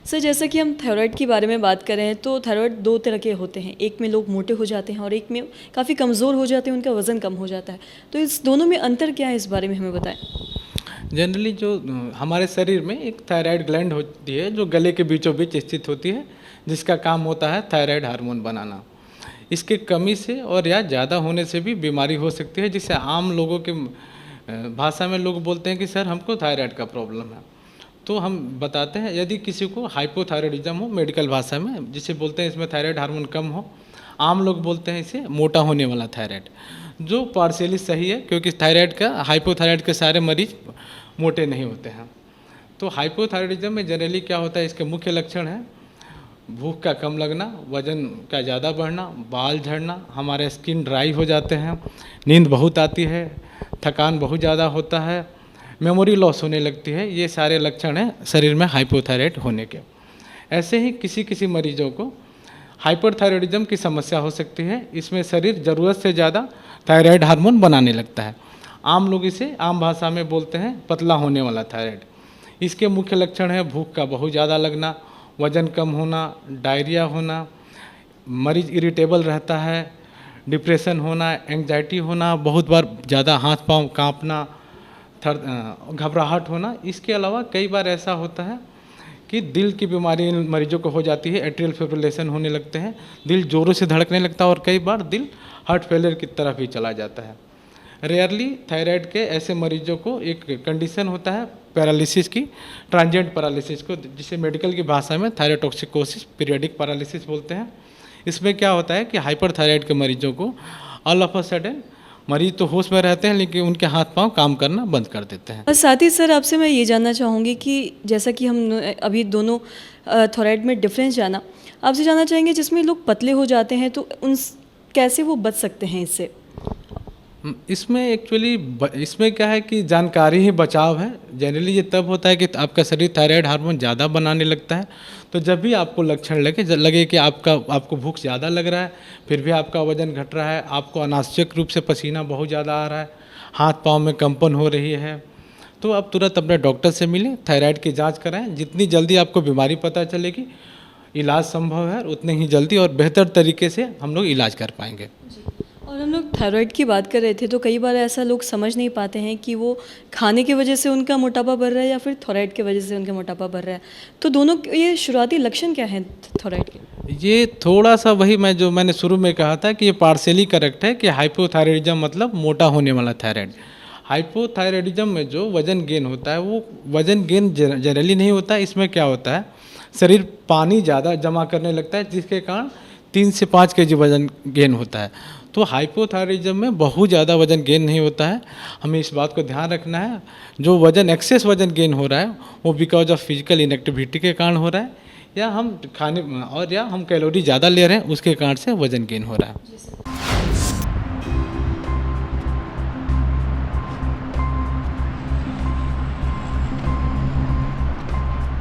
Sir जैसा कि हम थायराइड के बारे में बात कर रहे हैं तो थायराइड दो तरह के होते हैं, एक में लोग मोटे हो जाते हैं और एक में काफ़ी कमज़ोर हो जाते हैं, उनका वज़न कम हो जाता है। तो इस दोनों में अंतर क्या है, इस बारे में हमें बताएं। जनरली जो हमारे शरीर में एक थायराइड ग्लैंड होती है जो गले के बीचों बीच स्थित होती है, जिसका काम होता है थायराइड हार्मोन बनाना। इसके कमी से और या ज़्यादा होने से भी बीमारी हो सकती है, जिसे आम लोगों के भाषा में लोग बोलते हैं कि सर हमको थायराइड का प्रॉब्लम है। तो हम बताते हैं, यदि किसी को हाइपोथायराइडिज्म हो मेडिकल भाषा में, जिसे बोलते हैं इसमें थायराइड हार्मोन कम हो, आम लोग बोलते हैं इसे मोटा होने वाला थायराइड, जो पार्शियली सही है क्योंकि थायराइड का हाइपोथायराइड के सारे मरीज मोटे नहीं होते हैं। तो हाइपोथायराइडिज्म में जनरली क्या होता है, इसके मुख्य लक्षण हैं भूख का कम लगना, वजन का ज़्यादा बढ़ना, बाल झड़ना, हमारे स्किन ड्राई हो जाते हैं, नींद बहुत आती है, थकान बहुत ज़्यादा होता है, मेमोरी लॉस होने लगती है। ये सारे लक्षण हैं शरीर में हाइपोथायराइड होने के। ऐसे ही किसी किसी मरीजों को हाइपरथायराइडिज्म की समस्या हो सकती है। इसमें शरीर ज़रूरत से ज़्यादा थायराइड हार्मोन बनाने लगता है। आम लोग इसे आम भाषा में बोलते हैं पतला होने वाला थायराइड। इसके मुख्य लक्षण है भूख का बहुत ज़्यादा लगना, वज़न कम होना, डायरिया होना, मरीज इरिटेबल रहता है, डिप्रेशन होना, एंग्जाइटी होना, बहुत बार ज़्यादा हाथ पांव कांपना, घबराहट होना। इसके अलावा कई बार ऐसा होता है कि दिल की बीमारी इन मरीजों को हो जाती है, एट्रियल फिब्रिलेशन होने लगते हैं, दिल ज़ोरों से धड़कने लगता है और कई बार दिल हार्ट फेलियर की तरफ भी चला जाता है। रेयरली थायराइड के ऐसे मरीजों को एक कंडीशन होता है पैरालिसिस की, ट्रांजिएंट पैरालिसिस को, जिसे मेडिकल की भाषा में थायरोटॉक्सिकोसिस पीरियडिक पैरालिसिस बोलते हैं। इसमें क्या होता है कि हाइपरथायराइड के मरीजों को ऑल ऑफ अ सडन मरीज तो होश में रहते हैं लेकिन उनके हाथ पांव काम करना बंद कर देते हैं। और साथ ही सर आपसे मैं ये जानना चाहूँगी कि जैसा कि हम अभी दोनों थायराइड में डिफरेंस जाना, आपसे जानना चाहेंगे जिसमें लोग पतले हो जाते हैं तो उन कैसे वो बच सकते हैं इससे। इसमें एक्चुअली इसमें क्या है कि जानकारी ही बचाव है। जनरली ये तब होता है कि आपका शरीर थायराइड हार्मोन ज़्यादा बनाने लगता है। तो जब भी आपको लक्षण लगे कि आपको भूख ज़्यादा लग रहा है, फिर भी आपका वजन घट रहा है, आपको अनावश्यक रूप से पसीना बहुत ज़्यादा आ रहा है, हाथ पाँव में कंपन हो रही है, तो आप तुरंत अपने डॉक्टर से मिलें, थायराइड की जाँच कराएँ। जितनी जल्दी आपको बीमारी पता चलेगी, इलाज संभव है, उतने ही जल्दी और बेहतर तरीके से हम लोग इलाज कर पाएंगे। और हम लोग थायराइड की बात कर रहे थे तो कई बार ऐसा लोग समझ नहीं पाते हैं कि वो खाने की वजह से उनका मोटापा बढ़ रहा है या फिर थायराइड की वजह से उनका मोटापा बढ़ रहा है। तो दोनों ये शुरुआती लक्षण क्या हैं थायराइड के? ये थोड़ा सा वही मैंने शुरू में कहा था कि ये पार्शियली करेक्ट है कि हाइपोथायराइडिज्म मतलब मोटा होने वाला थायराइड। हाइपोथायराइडिज्म में जो वजन गेन होता है वो वजन गेन जनरली नहीं होता है। इसमें क्या होता है, शरीर पानी ज़्यादा जमा करने लगता है, जिसके कारण 3 से 5 kg वजन गेन होता है। तो हाइपोथायराइडिज्म में बहुत ज़्यादा वजन गेन नहीं होता है। हमें इस बात को ध्यान रखना है, जो वजन एक्सेस वजन गेन हो रहा है वो बिकॉज ऑफ फिजिकल इनएक्टिविटी के कारण हो रहा है, या हम खाने और या हम कैलोरी ज़्यादा ले रहे हैं उसके कारण से वजन गेन हो रहा है।